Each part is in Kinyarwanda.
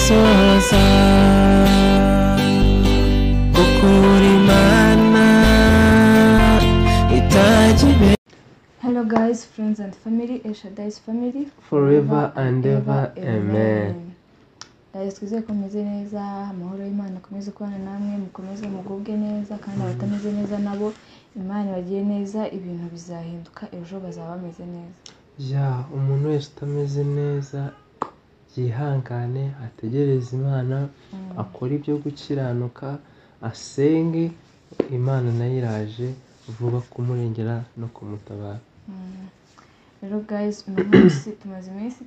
gusoza gukura Imana itagibe. Hello guys, friends and family, Eshadai's family forever and ever, amen. Guys, twizeye ko meze neza, amahoro y'Imana akomeze kubana namwe, mukomeze mugubwe neza, kandi abatameze neza nabo Imana bagiye neza, ibintu bizahinduka, ejo bazaba bameze neza. Umuntu wese utameze neza yihangane, ategereze Imana, akora ibyo gukiranuka, asenge, Imana nayo iraje vuba kumurengera no kumutabara. Rero guys, uno munsi tumaze iminsi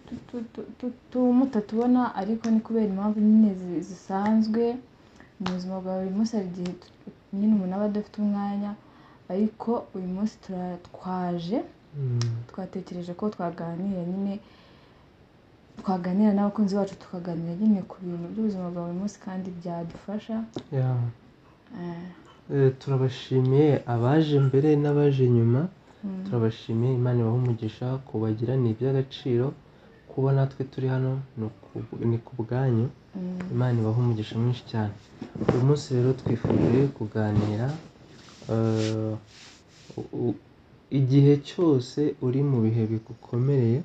mutatubona, ariko ni kubera impamvu nyine zisanzwe mu buzima bwa buri munsi. Hari igihe nyine umuntu aba adafite umwanya, ariko uyu munsi twatekereje ko twaganira n'abakunzi bacu, tukaganira nyine ku bintu by'ubuzima bwa buri munsi kandi byadufasha. Turabashimiye abaje mbere n'abaje nyuma, turabashimiye. Imana ibahe umugisha, kubagira ni iby'agaciro, kuba natwe turi hano ni ku bwanyu. Imana ibahe umugisha mwinshi cyane. Uyu munsi rero twifuje kuganira igihe cyose uri mu bihe bigukomereye,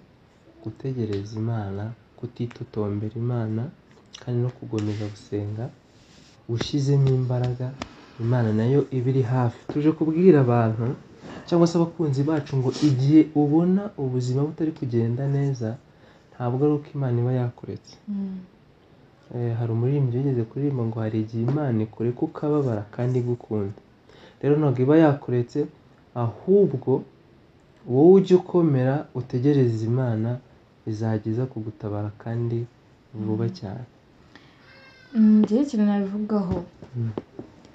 gutegereza Imana, kutitotombera Imana, kandi no kugomeza gusenga ushyizemo imbaraga, Imana nayo iba iri hafi. Tuje kubwira abantu cyangwa se abakunzi bacu ngo igihe ubona ubuzima butari kugenda neza, ntabwo ari uko Imana iba yakuretse. Hari umuririmbyi wigeze kuririmba ngo hari igihe Imana ikureka ukababara kandi igukunda. Rero ntabwo iba yakuretse, ahubwo wowe ujye ukomera, utegereze Imana, izageza kugutabara kandi vuba cyane. Njye ikintu nabivugaho,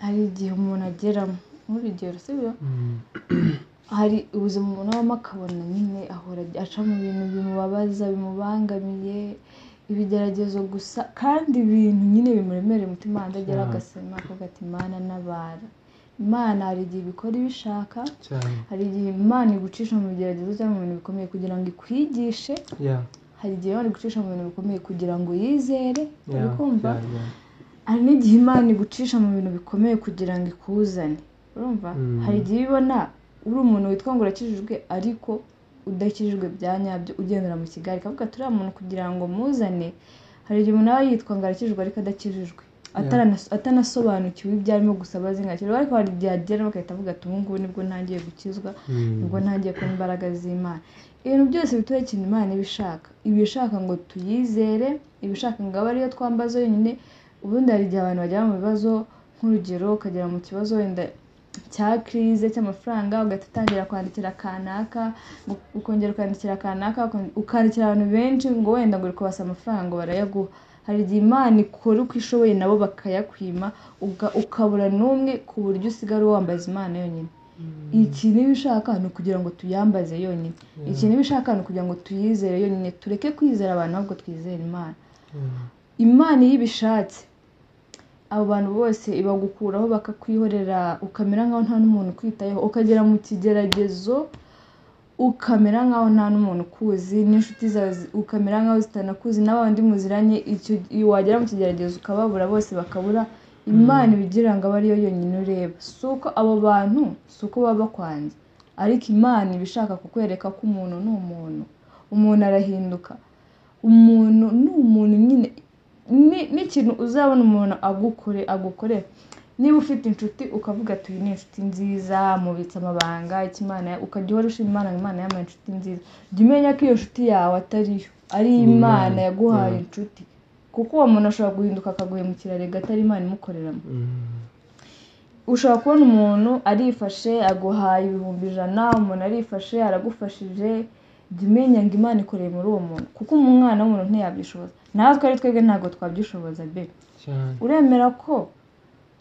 hari igihe umuntu ageramo, nk'urugero sibyo, hari ubuzima umuntu abamo akabona nyine ahora aca mu bintu bimubabaza, bimubangamiye, ibigeragezo gusa, kandi ibintu nyine bimuremerera umutima, agera agasema akavuga ati Imana ntabara. Imana hari igihe ibikora ibishaka, hari igihe Imana igucisha mu bigeragezo cyangwa mu bintu bikomeye kugira ngo ikwigishe, hari igihe Imana igucisha mu bintu bikomeye kugira ngo yizere, urikumva? Hari n'igihe Imana igucisha mu bintu bikomeye kugira ngo ikuzane, urumva? Hari igihe ibona uri umuntu witwa ngo urakijijwe ariko udakijijwe bya nyabyo, ugendera mu kigari, kavuga turiya muntu kugira ngo muzane. Hari igihe umuntu aba yitwa ngo arakijijwe ariko adakijijwe, atanasobanukiwe ibyo arimo gusaba zingakira, ariko hari igihe agera bagahita avuga ati ubu ngubu nibwo ntangiye gukizwa, nibwo ntangiye kubona imbaraga z'Imana. Ibintu byose bituye ikintu Imana ibishaka ngo tuyizere, ibishaka ngo abe ariyo twambaza yonyine. Ubundi hari igihe abantu bajya mu bibazo, nk'urugero ukagera mu kibazo wenda cya crise cy'amafaranga, ugatangira kwandikira kanaka, ukongera ukandikira kanaka, ukandikira abantu benshi ngo wenda ngo uri kubasa amafaranga ngo barayaguha. Hari igihe Imana ikora uko ishoboye nabo bakayakwima, ukabura n'umwe, ku buryo usigara wambaza Imana yonyine. Ikintu ibishaka ni ukugira ngo tuyambaze yonyine, ikintu ibishaka ni ukugira ngo tuyizere yonyine. Tureke kwizera abantu ahubwo twizere Imana. Imana iyo ibishatse, abo bantu bose ibagukuraho bakakwihorera, ukamera nkaho nta n'umuntu ukwitayeho, ukagera mu kigeragezo ukamera nkaho nta n'umuntu ukuzi, n'inshuti zawe ukamera nkaho zitanakuzi, n'abandi muziranye, wagera mu kigeragezo ukababura, bose bakabura. Imana ibigira ngo abe ariyo yonyine ureba. Si uko abo bantu, si uko baba bakwanze, ariko Imana ibishaka kukwereka ko umuntu ni umuntu, umuntu arahinduka, umuntu ni umuntu nyine. N'ikintu uzabona umuntu agukorera, niba ufite inshuti ukavuga ati uyu ni inshuti nziza, mubitse amabanga, Imana, ukajya uhora ushima Imana ngo Imana yampaye inshuti nziza, jya umenya ko iyo nshuti yawe atariyo, ari Imana yaguhaye inshuti. Kuko uwo muntu ashobora guhinduka akaguhemukira, rega atari Imana imukoreramo. Ushobora kubona umuntu arifashe aguhaye 100,000, umuntu arifashe aragufashije, jya umenya ngo Imana ikoreye muri uwo muntu, kuko umwana w'umuntu ntiyabyishoboza. Natwe ari twebwe ntabwo twabyishoboza be. Uremera ko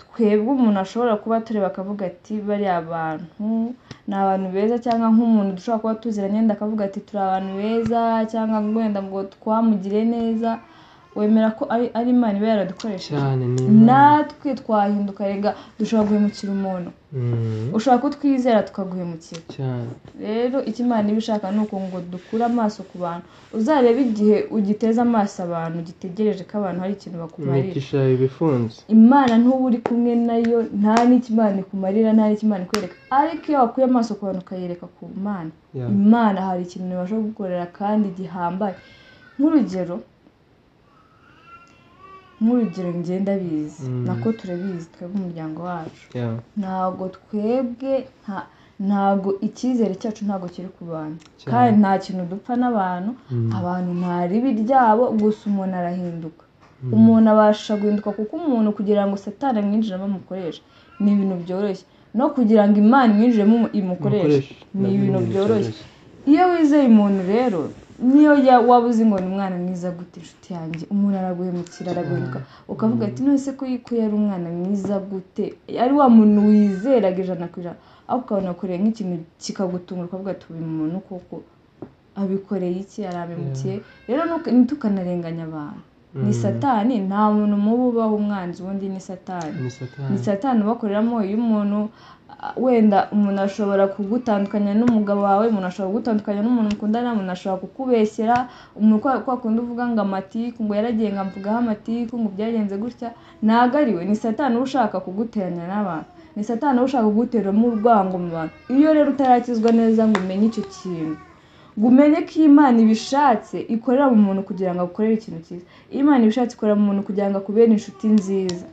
twebwe umuntu ashobora kuba tureba akavuga ati bariya abantu ni abantu beza, cyangwa nk'umuntu dushobora kuba tuziranye akavuga ati turi abantu beza, cyangwa wenda ngo twamugire neza, wemera ko ari Imana iba yaradukoresheje cyane natwe twahinduka rega dushobora guhemukira umuntu ushobora kutwizera tukaguhemukira cyane. rero icyo Imana iba ishaka ni uko ngo dukure amaso ku bantu uzareba igihe ugiteza amaso abantu gitegereje ko abantu hari ikintu bakumarira imigisha ibifunze Imana ntuba uri kumwe nayo nta n'icyo Imana ikumarira nta n'icyo Imana ikwereka ariko iyo wakuye amaso ku bantu ukayereka ku Mana Imana hari ikintu ibasha gukorera kandi gihambaye nk'urugero ngenda bizi nako turabizi twebwe umuryango wacu ntabwo twebwe ntabwo icyizere cyacu ntabwo kiri ku bantu kandi nta kintu dupfa n'abantu abantu nta ribi ryabo gusa umuntu arahinduka umuntu abasha guhinduka kuko umuntu kugira ngo Satani amwinjiremo amukoresha ni ibintu byoroshye no kugira ngo Imana imwinjiremo imukoreshe ni ibintu byoroshye iyo wizeye umuntu rero niyo waba uzi ngo ni umwana mwiza gute inshuti yanjye umuntu araguhemukira araguhinduka ukavuga ati none se ko yari umwana mwiza gute ari wa muntu wizeraga 100% aho ukabona akoreye nk'ikintu kikagutungura ukavuga ati uyu muntu koko abikoreye iki arabemukiye rero nitukanarenganya abantu ni Satani nta muntu mubi ubaho umwanzi wundi ni Satani ubakoreramo iyo umuntu wenda umuntu ashobora kugutandukanya n'umugabo wawe umuntu ashobora kugutandukanya n'umuntu mukundana umuntu ashobora kukubeshyera umuntu kwa kundi uvuga ngo amatiku ngo yaragiye ngo amvugaho amatiku ngo byagenze gutya ntago ariwe ni Satani ushaka kuguteranya n'abantu ni Satani ushaka kuguteramo urwango mu bantu iyo rero utarakizwa neza ngo umenye icyo kintu gumenye ko Imana ibishatse ikorera mu muntu kugira ngo akorere ikintu cyiza Imana ibishatse ikorera mu muntu kugira ngo akubere inshuti nziza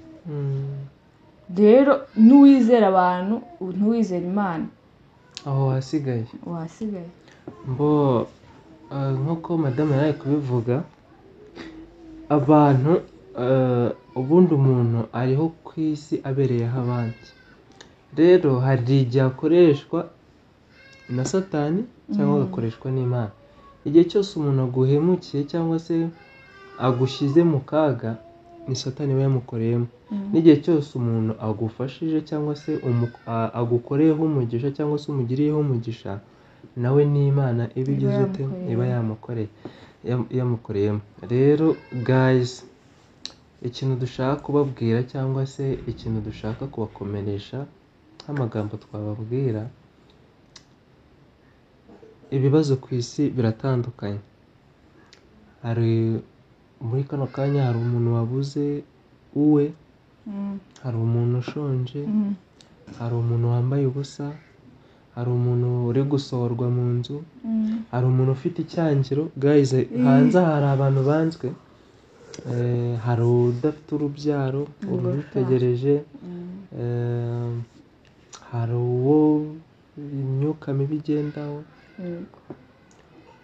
rero n'uwizera abantu ntuwizera Imana aho wasigaye mbo nk'uko madamu yari kubivuga abantu ubundi umuntu ariho ku isi abereyeho abandi rero hari igihe akoreshwa na Satani cyangwa agakoreshwa n'Imana igihe cyose umuntu aguhemukiye cyangwa se agushyize mu kaga ni Satani we yamukoreyemo n'igihe cyose umuntu agufashije cyangwa se agukoreyeho umugisha cyangwa se umugiriyeho umugisha nawe n'Imana ibigize ute iba yamukoreyemo rero guys ikintu dushaka kubabwira cyangwa se ikintu dushaka kubakomeresha nk'amagambo twababwira ibibazo ku isi biratandukanye hari muri kano kanya hari umuntu wabuze uwe hari umuntu ushonje hari umuntu wambaye ubusa hari umuntu uri gusohorwa mu nzu hari umuntu ufite icyangiro guys hanze hari abantu banzwe hari udafite urubyaro urutegereje hari uwo imyuka mibi igendaho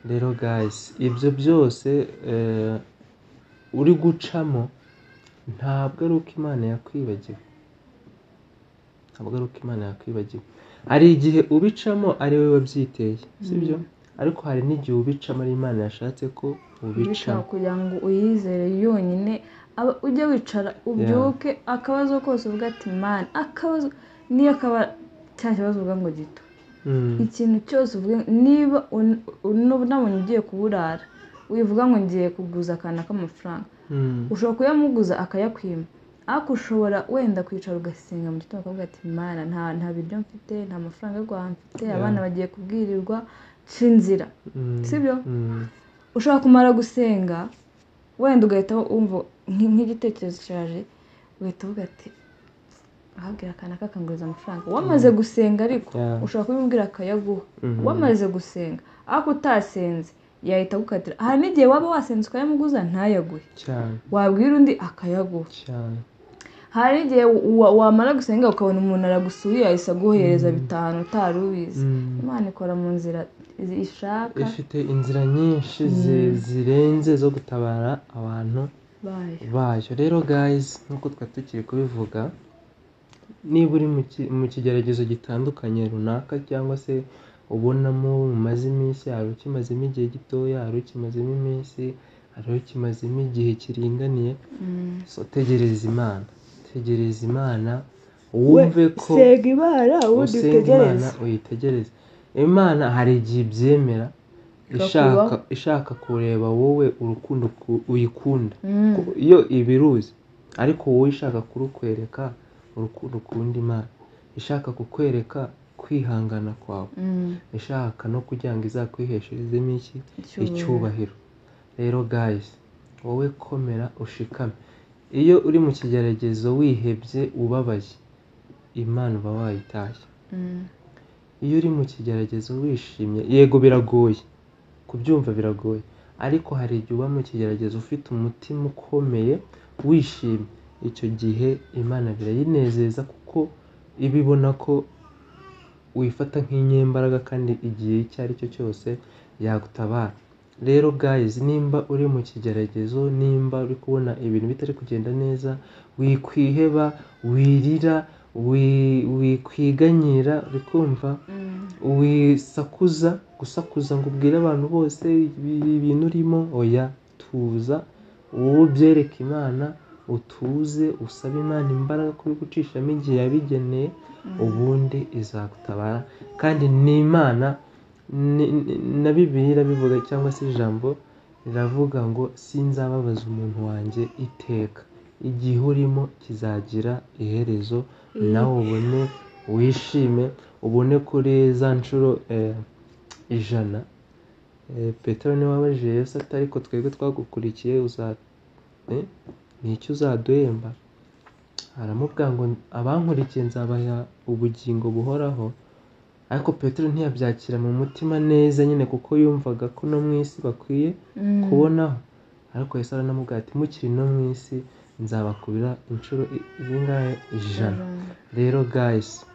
rero guys ibyo byose uri gucamo ntabwo ari uko Imana yakwibagiwe hari igihe ubicamo ari wowe wabyiteye sibyo ariko hari n'igihe ubicamo ari Imana yashatse ko ubicamo kugira ngo uyizere yonyine ujye wicara ubyuke akabazo kose uvuga ati Imana akabazo niyo kaba cya kibazo uvuga ngo gito ikintu cyose uvuga niba unabonye ugiye kuburara wivuga ngo ngiye kuguza akana k'amafaranga ushobora kuyamuguza akayakwima ariko ushobora wenda kwicara ugasenga mu gitondo ukavuga ati Imana nta biryo mfite nta mafaranga yo guhaha mfite abana bagiye kubwirirwa nsh'inzira sibyo ushobora kumara gusenga wenda ugahita wumva nk'igitekerezo cyaje ugahita uvuga ati ahabwira akana kakanguriza amafaranga wamaze gusenga ariko ushobora kubimubwira akayaguha wamaze gusenga ariko utasenze yahita gukatira aha n'igihe waba wasenze ukayamuguza ntayaguhe wabwira undi akayaguha hari igihe wamara gusenga ukabona umuntu aragusuye yahise aguhereza 5 utari ubizi Imana ikora mu nzira ishaka ifite inzira nyinshi zirenze zo gutabara abantu bayo rero guys nkuko tukiri kubivuga niba uri mu kigeragezo gitandukanye runaka cyangwa se ubonamo umaze iminsi hari ukimazemo igihe gitoya hari ukimazemo iminsi hari ukimazemo igihe kiringaniye so tegereza Imana wumve ko senga Imana uyitegereze Imana hari igihe ibyemera ishaka kureba wowe urukundo uyikunda. Iyo ibiruzi ariko wowe ishaka kurukwereka urukundo ukunda Imana, ishaka kukwereka kwihangana kwawe, ishaka no kugira ngo izakwihesherezemo icyubahiro. Rero guys, wowe komera ushikame. Iyo uri mu kigeragezo wihebye ubabaye, Imana uba wayitashye. Iyo uri mu kigeragezo wishimye, yego biragoye kubyumva, biragoye, ariko hari igihe uba mu kigeragezo ufite umutima ukomeye wishimye, icyo gihe Imana birayinezeza kuko ibibona ko wifata nk'inyembaraga kandi igihe icyo ari cyo cyose yagutabara. Rero guys, nimba uri mu kigeragezo, nimba uri kubona ibintu bitari kugenda neza, wikwiheba, wirira, wikwiganyira, uri kumva, gusakuza ngo ubwire abantu bose ibintu urimo. Oya, tuza, wowe byereka Imana, utuze, usabe Imana imbaraga kuri gucishamo igihe yabigeneye, ubundi izagutabara. Kandi ni Imana, na Bibiliya irabivuga, cyangwa se ijambo riravuga ngo sinzababaza umuntu wanjye iteka. Igihe urimo kizagira iherezo, nawe ubone wishime, ubone kuri za nshuro 100. Petero niwe wabajije Yesu ati ariko twebwe twagukurikiye ni icyo uzaduhemba? Aramubwira ngo abankurikiye nzabaha ubugingo buhoraho. Ariko Petero ntiyabyakira mu mutima neza nyine, kuko yumvaga ko no mu isi bakwiye kubonaho. Ariko Yesu aranamubwira ati mukiri no mu isi nzabakubira inshuro zingahe? 100. Rero guys,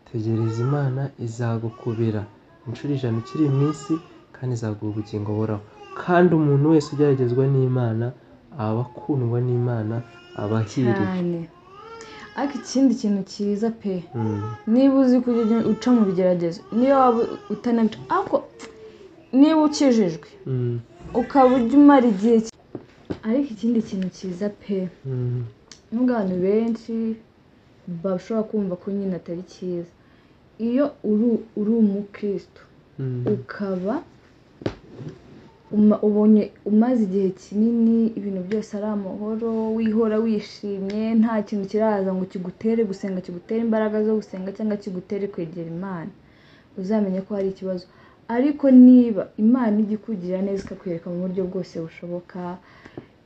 tegereza Imana izagukubira inshuro 100 ukiri mu isi, kandi izaguha ubugingo buhoraho. Kandi umuntu wese ugeragezwa n'Imana aba akundwa n'Imana, aba ahiriwe. Ariko ikindi kintu cyiza pe, niba uzi kujya uca mu bigeragezo, niyo waba utanabica, ariko niba ukijijwe ukaba ujya umara igihe. Ariko ikindi kintu cyiza pe, nubwo abantu benshi bashobora kumva ko nyine atari cyiza, iyo uri umukristo ukaba ubonye umaze igihe kinini ibintu byose ari amahoro, wihora wishimye, nta kintu kiraza ngo kigutere gusenga, kigutere imbaraga zo gusenga, cyangwa kigutere kwegera Imana, uzamenye ko hari ikibazo. Ariko niba Imana ijya ikugirira neza ikakwereka mu buryo bwose bushoboka,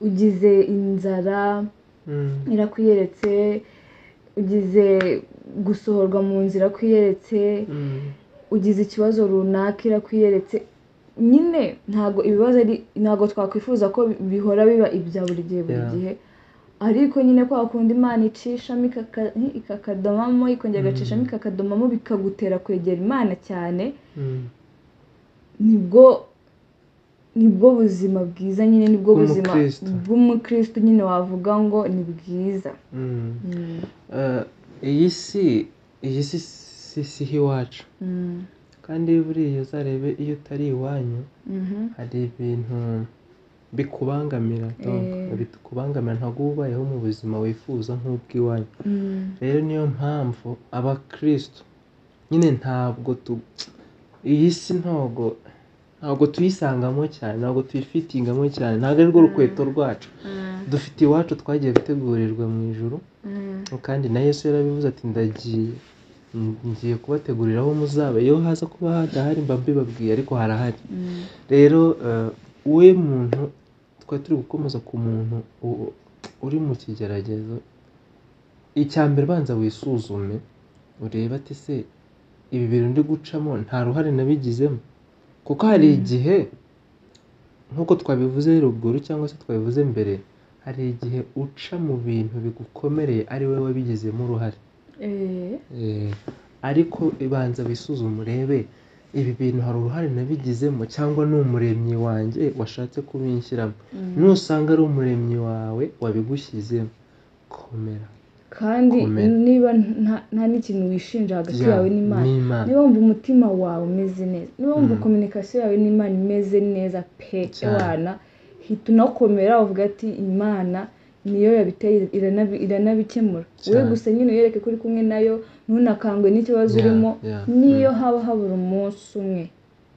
ugize inzara irakwiyeretse, ugize gusohorwa mu nzira irakwiyeretse, ugize ikibazo runaka irakwiyeretse, nyine ntabwo twakwifuza ko bihora biba ibya buri gihe, ariko nyine ko akunda Imana icishamo ikakadomamo, ikongera igacishamo ikakadomamo, bikagutera kwegera Imana cyane. Nibwo buzima bwiza nyine, nibwo buzima bw'umukristo nyine wavuga ngo ni bwiza. Iyi si iwacu, kandi buriya uzarebe iyo utari iwanyu hari ibintu bikubangamira, ntabwo ubayeho mu buzima wifuza nk'ubw'iwanyu. Rero niyo mpamvu abakristo nyine iyi si ntabwo tuyisangamo cyane, ntabwo tuyifitingamo cyane, ntabwo ari rwo rukweto rwacu. Dufite iwacu twagiye gutegurirwa mu ijuru, kandi na Yesu yarabivuze ati ngiye kubategurira aho muzaba. Iyo haza kuba hadahari mba mbibabwiye, ariko harahari. Rero we muntu twari turi gukomeza ku muntu uri mu kigeragezo, icya mbere banza wisuzume, urebe ati se ibi bintu ndi gucamo nta ruhare nabigizemo? Kuko hari igihe, nk'uko twabivuze ruguru cyangwa se twabivuze mbere, hari igihe uca mu bintu bigukomereye ari wowe wabigizemo uruhare. Ariko ibanza wisuzume urebe ibi bintu hari uruhare nabigizemo, cyangwa ni umuremyi wanjye washatse kubinshyiramo. Nusanga ari umuremyi wawe wabigushyizemo, komera. Kandi niba nta n'ikintu wishinja hagati yawe n'Imana, niba wumva umutima wawe umeze neza, niba wumva kominikasiyo yawe n'Imana imeze neza pe, hita unakomera uvuga ati Imana niyo yabiteye iranabikemura. Wowe gusa nyine uyereke ko uri kumwe nayo, ntunakangwe n'ikibazo urimo, niyo haba habura umunsi umwe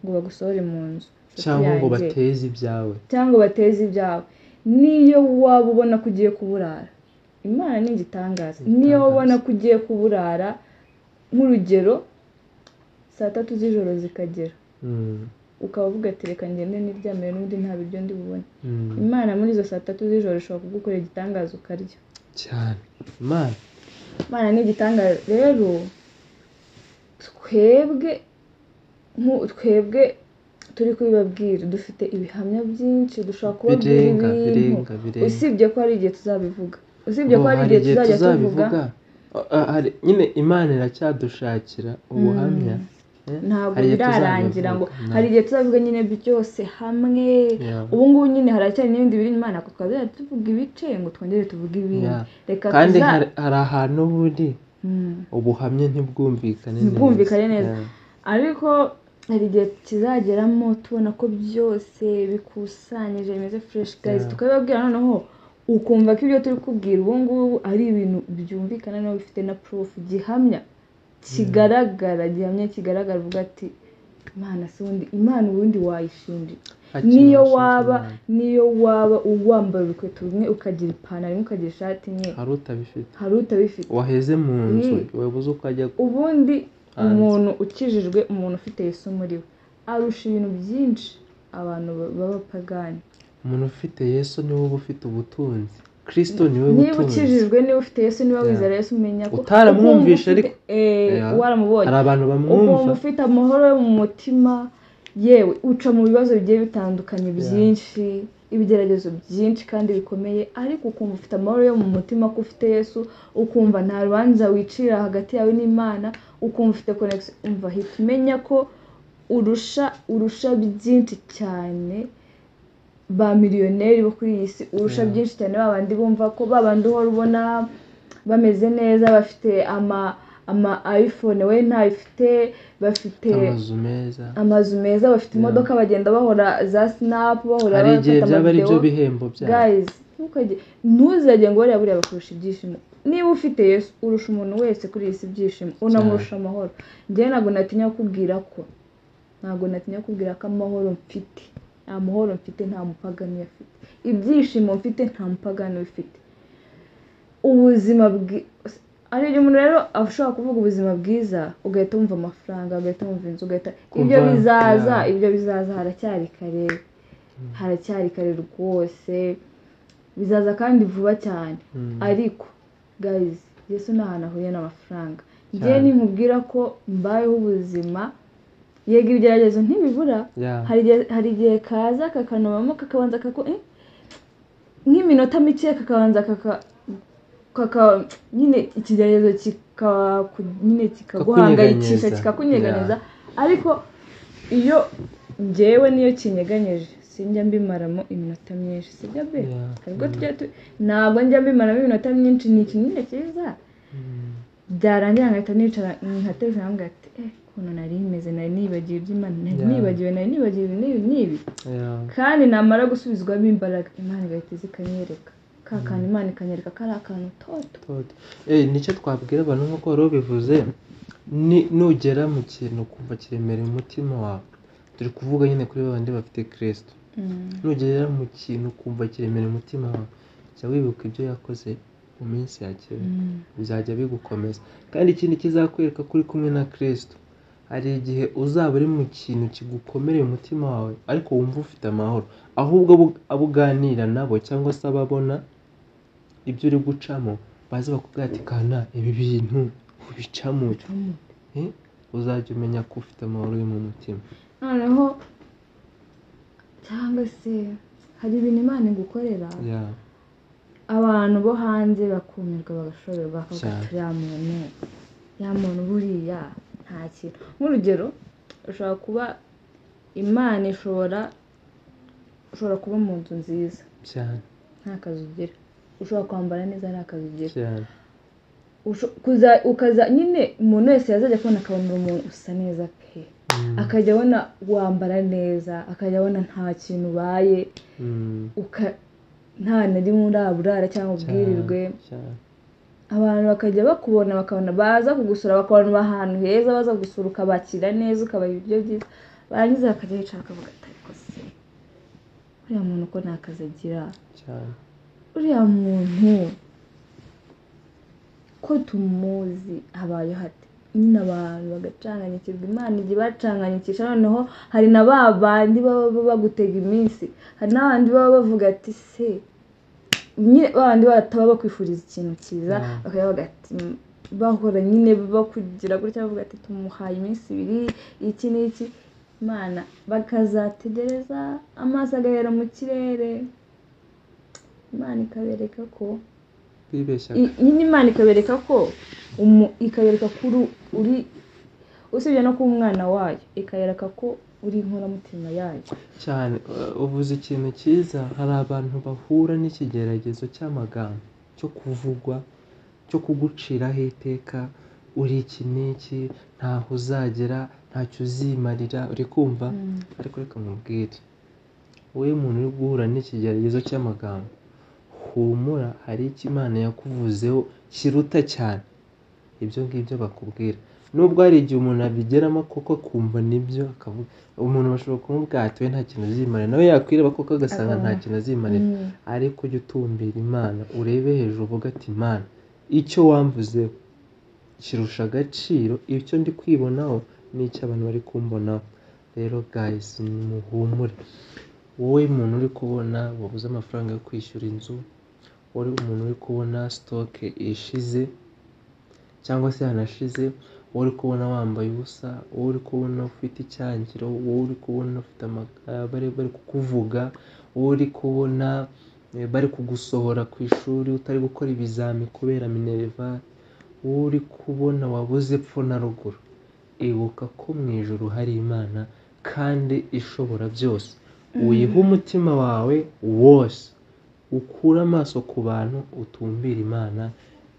ngo bagusohore mu nzu, inshuti cyangwa ngo yanjye bateze ibyawe. cyangwa bateze ibyawe, niyo waba ubona ko ugiye kuburara, Imana ni igitangaza. Niyo waba ubona ko ugiye kuburara, nk'urugero saa 3 z'ijoro zikagera, ukaba uvuga ati reka ngende niryamire n'ubundi nta biryo ndi bubone, Imana muri izo saa 3 z'ijoro ishobora kugukorera igitangaza ukarya cyane. Imana ni igitangaza. Rero twebwe turi kubibabwira, dufite ibihamya byinshi, dushobora kubabwira ibintu usibye ko hari igihe tuzabivuga, usibye ko hari igihe tuzajya tuvuga. Nyine Imana iracyadushakira ubuhamya, ntabwo birarangira ngo hari igihe tuzavuga nyine byose hamwe. Ubu ngubu nyine haracyari n'ibindi biri Imana ko twazajya tuvuga ibice ngo twongere tuvuge ibindi. Reka kandi hari ahantu buri ubuhamya ntibwumvikane neza, ariko hari igihe kizageramo tubona ko byose bikusanyije bimeze fresh guys, tukabibabwira noneho ukumva ko ibyo turi kubwira ubu ngubu ari ibintu byumvikana nawe bifite na proof, gihamya kigaragara uvuga ati Imana ubundi wayishinja. Niyo waba uwambara urukweto rumwe ukagira ipantaro imwe ukagira ishati imwe, hari utabifite waheze mu nzu wabuze uko ajya. Ubundi umuntu ukijijwe, umuntu ufite Yesu muri we, arusha ibintu byinshi abantu b'abapagani. Umuntu ufite Yesu niwe uba ufite ubutunzi. Kristo niwe butunzi. Niba ukijijwe, niba ufite Yesu, niba wizera Yesu, umenya ko utaramwumvisha ariko waramubonye, hari abantu bamwumva, ukumva ufite amahoro yo mu mutima, yewe uca mu bibazo bigiye bitandukanye byinshi, ibigeragezo byinshi kandi bikomeye, ariko ukumva ufite amahoro yo mu mutima ko ufite Yesu, ukumva nta rubanza wicira hagati yawe n'Imana, ukumva ufite connection. Umva hita umenya ko urusha byinshi cyane ba miliyoneri bo kuri iyi si, urusha byinshi cyane babandi bumva ko babandi uhora ubona bameze neza, bafite ama iPhone we ntayifite, bafite amazu meza, bafite imodoka, bagenda bahora za snap, bahora bafata amavideo. Guys, ntuzajye ngo buriya bakurusha ibyishimo. Niba ufite Yesu, urusha umuntu wese kuri iyi si ibyishimo, unamurusha amahoro. Njye ntabwo natinya kukubwira ko amahoro mfite nta mupagani afite, ibyishimo mfite nta mupagani bifite. Ubuzima ari byo umuntu rero ashobora kuvuga ubuzima bwiza, ugahita wumva amafaranga, ugahita wumva inzu, ugahita ibyo bizaza haracyari kare rwose, bizaza kandi vuba cyane. Ariko guys, Yesu nta hantu ahuriye n'amafaranga. Njye ninkubwira ko mbayeho ubuzima, yego ibigeragezo ntibibura, hari igihe kaza kakanobamo kakabanza nk'iminota mike kakabanza nyine ikigeragezo kikaguhangayikisha, kikakunyeganeza. Ariko iyo njyewe niyo kinyeganyeje sinjya mbimaramo iminota myinshi, sibyo be? Ntabwo njya mbimaramo iminota myinshi. Ni ikinini cyiza, byarangira nkahita nicara nkatekereza nkavuga ati ukuntu nari meze, nari nibagiwe iby'Imana, nari nibagiwe n'ibi. Kandi namara gusubizwamo imbaraga, Imana igahita ikanyereka kakana, Imana ikanyereka kari akantu toto. Nicyo twabwira abantu nk'uko wari ubivuze, nugera mu kintu kumva kiremereye umutima wawe, turi kuvuga nyine kuri babandi bafite Kristo. Nugera mu kintu kumva kiremereye umutima wawe, jya wibuka ibyo yakoze mu minsi ya kera, bizajya bigukomeza. Kandi ikindi kizakwereka kuri kumwe na Kristo, hari igihe uzaba uri mu kintu kigukomereye umutima wawe ariko wumva ufite amahoro, ahubwo abo uganira nabo cyangwa se ababona ibyo uri gucamo baza bakubwira ati kana ibi bintu ubicamo, uzajya umenya ko ufite amahoro yo mu mutima. Noneho cyangwa se hari ibintu Imana igukorera, abantu bo hanze bakumirwa bagashoberwa, bakavuga ati ya muntu buriya nta kintu. Nk'urugero, ushobora kuba Imana ishobora kuba mu nzu nziza cyane nta kazi ugira, ushobora kwambara neza nta kazi ugira cyane, ukaza nyine umuntu wese yazajya kubona akabona umuntu usa neza pe, akajya abona wambara neza, akajya abona nta kintu ubaye, nta na rimwe uraburara cyangwa ubwirirwe. Abantu bakajya bakabona baza kugusura, bakabona ahantu heza, baza gusura ukabakira neza, ukabaha ibiryo byiza, barangiza bakajya bicara bakavuga ati ariko se uriya muntu ko nta kazi agira, cyane uriya muntu ko tumuzi habaye hate, nyine abantu bagacanganyikirwa. Imana igihe bacanganyikisha, noneho hari na ba bandi baba bagutega iminsi, hari n'abandi baba bavuga ati se nyine babandi bataba bakwifuriza ikintu cyiza, bakavuga ati bahora nyine bakugira gutya, bavuga ati tumuhaye iminsi 2 iki n'iki. Imana bakazategereza amaso agahera mu kirere, Imana ikabereka ko bibeshya nyine Imana ikabereka ko ikabereka ko uri usibye no kuba umwana wayo, ikayereka ko uri inkoramutima yayo cyane. Uvuze ikintu cyiza, hari abantu bahura n'ikigeragezo cy'amagambo cyo kuvugwa, cyo kuguciraho iteka, uri iki n'iki, ntaho uzagera, ntacyo uzimarira, uri kumva. Ariko reka nkubwire, wowe muntu uri guhura n'ikigeragezo cy'amagambo, humura, hari icyo Imana yakuvuzeho kiruta cyane ibyo ngibyo bakubwira. Nubwo hari igihe umuntu abigeramo koko akumva nibyo, akavuga umuntu bashobora kumubwira ati we nta kintu azimarira, nawe yakwireba koko agasanga nta kintu azimarira. Ariko ujye utumbira Imana, urebe hejuru, uvuga ati Imana, icyo wamvuzeho kirusha agaciro icyo ndi kwibonaho n'icyo abantu bari kumbonaho. Rero guys, muhumure. Wowe muntu uri kubona wabuze amafaranga yo kwishyura inzu, wowe umuntu uri kubona stock ishize cyangwa se yanashize, wowe uri kubona wambaye ubusa, wowe uri kubona ufite icyangiro, wowe uri kubona ufite bari kukuvuga, wowe uri kubona bari kugusohora ku ishuri utari gukora ibizami kubera minerva, wowe uri kubona wabuze epfo na ruguru, ibuka ko mu ijuru hari Imana kandi ishobora byose. Uyihe umutima wawe wose, ukure amaso ku bantu, utumbire Imana,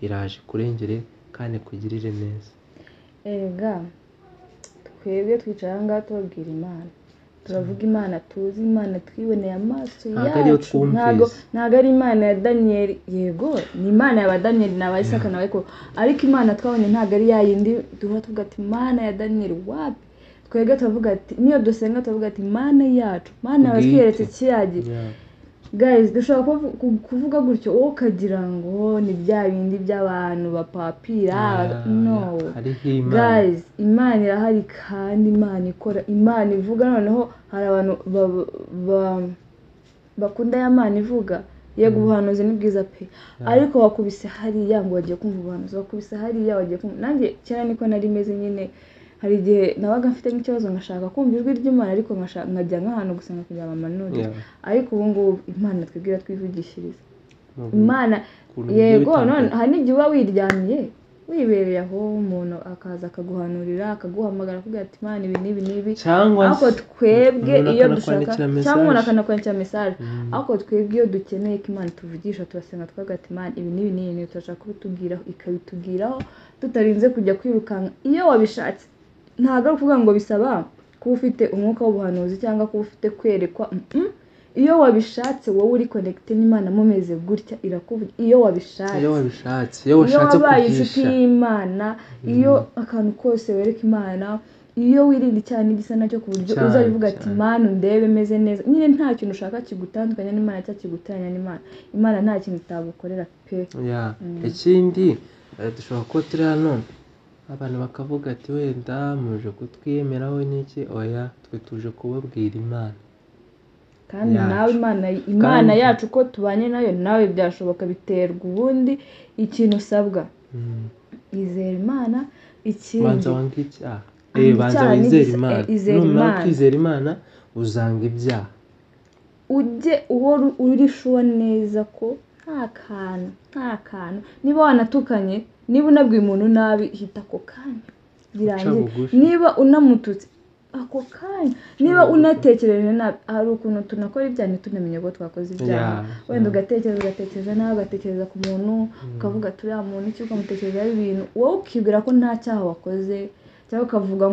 iraje kurengere kandi kugirire neza. Erega twebwe twicara aha ngaha tubabwira Imana, turavuga Imana tuzi, Imana twiboneye amaso yacu, ntabwo ari Imana ya Daniyeli. Yego ni Imana ya Daniyeli n'aba Isaka nawe ko, ariko Imana twabonye ntabwo ari yayindi duhora tuvuga ati Imana ya Daniyeli wapi. Twebwe tuvuga ati niyo dusenga tuvuga ati Imana yacu, Imana yatwiyeretse kiyagira. Guys, dushobora kuvuga gutyo wowe ukagira ngo ni bya bindi by'abantu bapapira. No guys, Imana irahari kandi Imana ikora, Imana ivuga. Noneho hari abantu bakunda ya Imana ivuga, yego ubuhanuzi ni bwiza pe, ariko wakubise hariya ngo wagiye kumva ubuhanuzi, wakubise hariya wagiye kumva. Nanjye kera niko nari meze nyine, hari igihe nabaga mfite nk'ikibazo ngashaka kumva ijwi ry'Imana, ariko nkajya nk'ahantu gusenga kugira ngo amanure. Ariko ubu ngubu Imana twibwira twivugishiriza Imana. Yego none hari n'igihe uba wiryamiye wibereye aho, umuntu akaza akaguhanurira, akaguhamagara akubwira ati Imana ibi n'ibi n'ibi, ariko twebwe iyo dushaka, cyangwa umuntu akanakwandikira message, ariko twebwe iyo dukeneye ko Imana tuvugisha, turasenga twavuga ati Imana ibi n'ibi n'ibi turashaka kubitubwiraho, ikabitubwiraho tutarinze kujya kwirukanka. Iyo wabishatse ntabwo ari ukuvuga ngo bisaba kuba ufite umwuka w'ubuhanuzi cyangwa kuba ufite kwerekwa. Iyo wabishatse wowe uri connected n'Imana mumeze gutya irakuvuga. Iyo wabishatse, iyo wabaye inshuti y'Imana, iyo akantu kose wereka Imana, iyo wirinda icyaha n'igisa nacyo ku buryo uzabivuga ati Imana ndebe meze neza, nyine nta kintu ushaka kigutandukanya n'Imana cyangwa kiguteranya n'Imana. Imana nta kintu itagukorera pe. Ikindi dushobora kuba turi hano abantu bakavuga ati wenda muje kutwiyemeraho n'iki. Oya, twe tuje kubabwira Imana kandi nawe Imana yacu ko tubanye nayo, nawe byashoboka biterwa. Ubundi ikintu usabwa izera Imana, ikindi banza wanga icyaha. Banza wizere Imana, numara kwizera Imana uzanga ibyaha. Ujye uhora uri sure neza ko nta kantu niba wanatukanye, niba unabwiye umuntu nabi, hita ako kanya birangiye. Niba unamututse ako kanya, niba unatekereje nabi, hari ukuntu tunakora ibyaha tunamenye ko twakoze ibyaha. Wenda ugatekereza nawe, ugatekereza ku muntu, ukavuga turiya muntu iki, ukamutekerezaho ibintu, wowe ukibwira ko nta cyaha wakoze, cyangwa ukavuga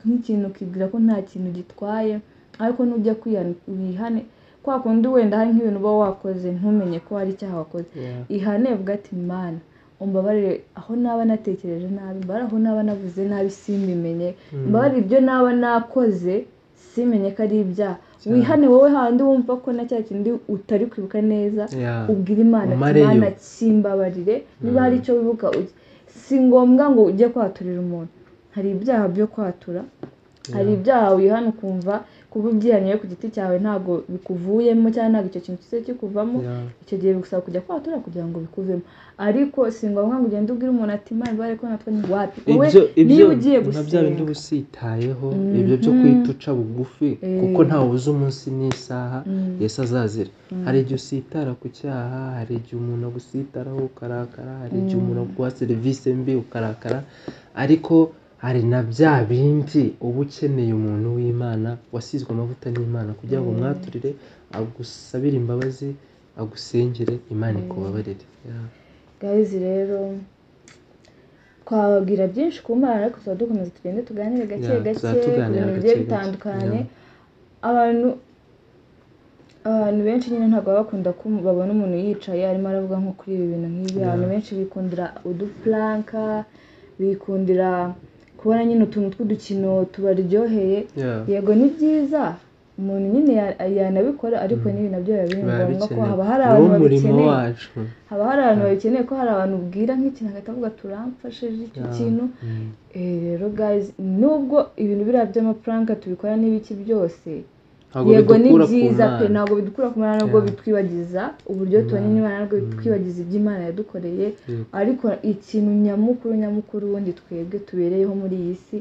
nk'ikintu ukibwira ko nta kintu gitwaye. Ariko nujya wihane, kwa kundi wenda hari nk'ibintu uba wakoze ntumenye ko hari icyaha wakoze, ihane uvuga ati Imana umbabarire aho naba natekereje nabi, mbabarire aho naba navuze nabi simbimenye, mbabarire ibyo naba nakoze simenye ko ari ibyaha wihane wowe handi wumva ko na cya kindi utari kwibuka neza ubwira Imana ati Imana kimbabarire niba hari icyo wibuka si ngombwa ngo ujye kwaturira umuntu hari ibyaha byo kwatura hari ibyaha wihana ukumva kuba ubyihaniye ku giti cyawe ntabwo bikuvuyemo cyangwa ntabwo icyo kintu kize kikuvamo icyo gihe bigusaba kujya kwatura kugira ngo bikuvemo ariko si ngombwa ngo ugende ubwire umuntu ati Imana bare ko natwe ni wapi wowe niba ugiye gusenga bya bindi usitayeho ibyo byo kwituca bugufi kuko ntawe uzi umunsi n'isaha Yesu azazira hari igihe usitara ku cyaha hari igihe umuntu agusitaraho ukarakara hari igihe umuntu aguha serivisi mbi ukarakara ariko hari na bya bindi uba ukeneye umuntu w'Imana wasizwe amavuta n'Imana kugira ngo mwaturire agusabire imbabazi agusengere Imana ikubabarire guys rero twababwira byinshi ku Mana ariko dukomeza tugende tuganire gake gake ibintu bigiye bitandukanye abantu benshi nyine ntabwo bakunda babona umuntu yicaye arimo aravuga nko kuri ibi bintu nk'ibi abantu benshi bikundira uduplanka bikundira kubona nyine utuntu tw'udukino tubaryoheye yego ni byiza umuntu nyine yanabikora ariko n'ibi nabyo biba ngombwa ko haba hari abantu babikeneye ko hari abantu ubwira nk'ikintu agahita avuga turamfashije icyo kintu rero guys nubwo ibintu biriya by'amapranka tubikora n'ibiki byose yego ni byiza pe ntabwo bidukura ku Mana nubwo bitwibagiza uburyo tubonye n'Imana ntabwo bitwibagiza iby'Imana yadukoreye ariko ikintu nyamukuru wundi twebwe tubereyeho muri iyi si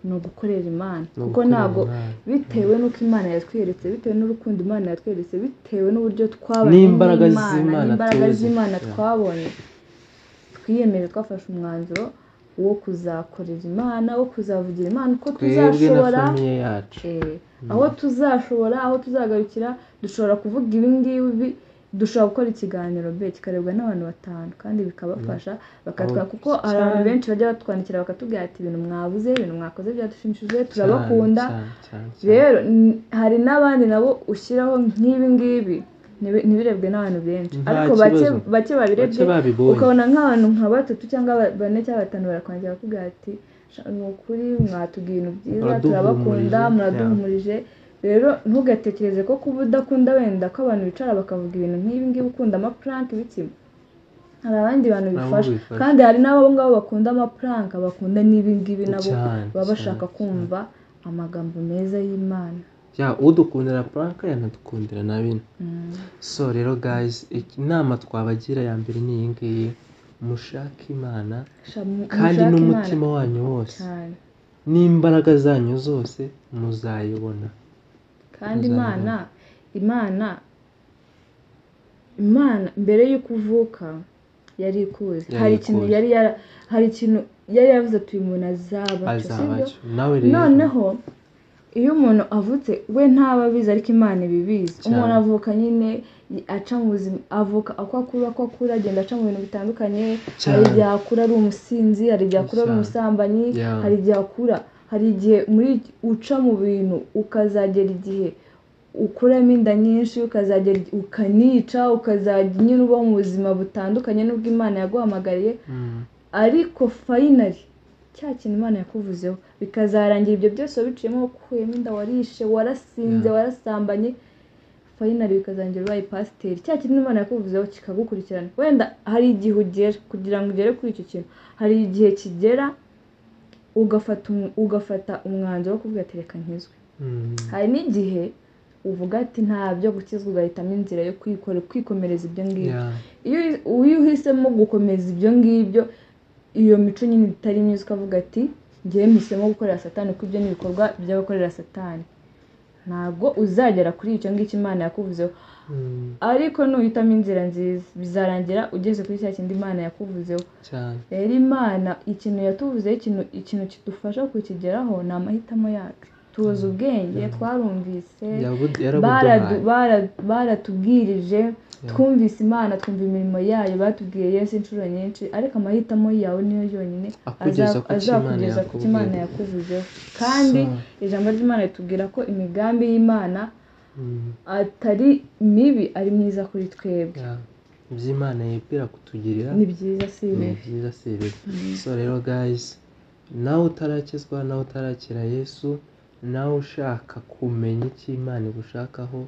ni ugukorera Imana kuko ntabwo bitewe n'uko Imana yatweretse bitewe n'urukundo Imana yatweretse bitewe n'uburyo twabanye n'imbaraga z'Imana twabonye twiyemeje twafashe umwanzuro wo kuzakorera Imana wo kuzavugira Imana uko tuzashobora aho tuzashobora aho tuzagarukira dushobora kuvuga ibi ngibi dushobora gukora ikiganiro kikarebwa n'abantu 5 kandi bikabafasha bakatwa kuko abantu benshi bajya batwandikira bakatubwira ati ibintu mwabuze ibintu mwakoze byadushimishije turabakunda rero hari n'abandi nabo ushyiraho nk'ibi ngibi ntibirebwe n'abantu benshi ariko bake babirebye ukabona nk'abantu nka 3 cyangwa 4 cyangwa 5 barakwandikira bakubwira ati ni ukuri mwatubwiye ibintu byiza turabakunda muraduhumurije rero ntugatekereze ko kuba udakunda wenda ko abantu bicara bakavuga ibintu nk'ibi ngibi ukunda amaprank biki hari abandi bantu bifasha kandi hari n'abo ngabo bakunda amaprank bakunda n'ibi ngibi nabo baba bashaka kumva amagambo meza y'Imana udukundira prank yanadukundira na bino so rero guys inama twabagira ya mbere ni iyi ngiyi mushake Imana kandi n'umutima wanyu wose n'imbaraga zanyu zose muzayibona kandi Imana mbere y'uko uvuka yari ikuzi hari ikintu yari yavuze ati uyu muntu azaba noneho iyo umuntu avutse we ntaba abizi ariko Imana ibibizi umuntu avuka nyine aca mu buzima avuka akura agenda aca mu bintu bitandukanye hari igihe akura ari umusinzi hari igihe akura ari umusambanyi hari igihe akura hari igihe muri uca mu bintu ukazagera igihe ukuramo inda nyinshi ukazagera ukanica ukazajya nyine ubaho mu buzima butandukanye n'ubwo Imana yaguhamagariye ariko finally cya kintu Imana yakuvuzeho bikazarangira ibyo byose wabiciyemo ukuyemo inda warishe warasinze warasambanye finally bikazangira ubaye pasiteri cya kintu Imana yakuvuzeho kikagukurikirana wenda hari igihe ugera kugira ngo ugere kuri icyo kintu hari igihe kigera ugafata umwanzuro wo kuvuga ati reka nkizwe hari n'igihe uvuga ati nta byo gukizwa ugahitamo inzira yo kwikomereza ibyo ngibyo iyo uhisemo gukomeza ibyo ngibyo iyo mico nyine itari myiza ukavuga ati ngiye mpisemo gukorera Satani kuko ibyo ni ibikorwa by'abakorera Satani ntabwo uzagera kuri icyo ngicyo Imana yakuvuzeho ariko nuhitamo inzira nziza bizarangira ugeze kuri cya kindi Imana yakuvuzeho rero Imana ikintu yatuvuzeho ikintu kidufasha kukigeraho ni amahitamo yacu tuzi ubwenge twarumvise baratubwirije twumvise Imana twumva imirimo yayo batubwiye Yesu inshuro nyinshi ariko amahitamo yawe niyo yonyine azakugeza ku Imana yakuvuzeho kandi ijambo ry'Imana ritubwira ko imigambi y'Imana atari mibi ari myiza kuri twebwe iby'Imana yibwira kutugirira ni byiza si bibi so rero guys nawe utarakizwa nawe utarakira Yesu nawe ushaka kumenya icyo Imana igushakaho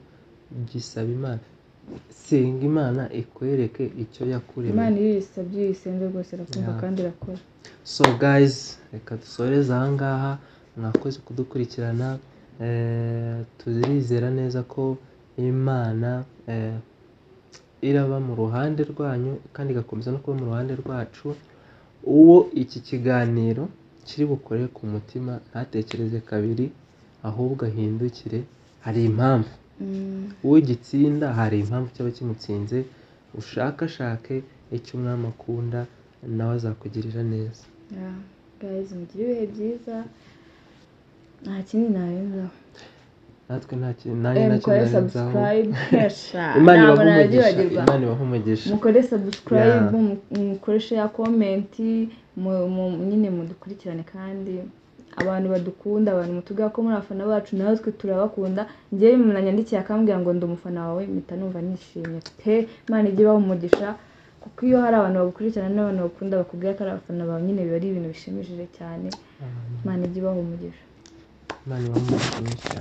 gisaba Imana, senga Imana ikwereke icyo yakuremeye. Imana iyo uyisabye uyisenze rwose irakumva kandi irakora. So guys, reka dusoreze aha ngaha, mwakoze kudukurikirana, turizera neza ko Imana iraba mu ruhande rwanyu kandi igakomeza no kuba mu ruhande rwacu. Uwo iki kiganiro kiri bukore ku mutima ntatekereze kabiri, ahubwo ahindukire, hari impamvu. Uwo gitsinda hari impamvu cyaba kimutsinze. Ushakashake icyo umwami akunda, nawe azakugirira neza. Guys, mugire ibihe byiza, nta kindi narenzaho. Natwe nta kintu narenzaho. Subscribe, Imana ibahe umugisha. mukore subscribe, mukoreshe ya comment, nyine mudukurikirane, kandi abantu badukunda, abantu mutuga ko muri afana bacu, natwe turabakunda. Njyewe umuntu yanyandikiye akambwira ngo ndi umufana wawe, mpita numva nishimye pe. Imana ijye ibaha umugisha, kuko iyo hari abantu bagukurikirana n'abantu bakunda bakubwira ko ari abafana bawe, nyine biba ari ibintu bishimishije cyane. Imana ijye ibaha umugisha. Imana ibahe umugisha.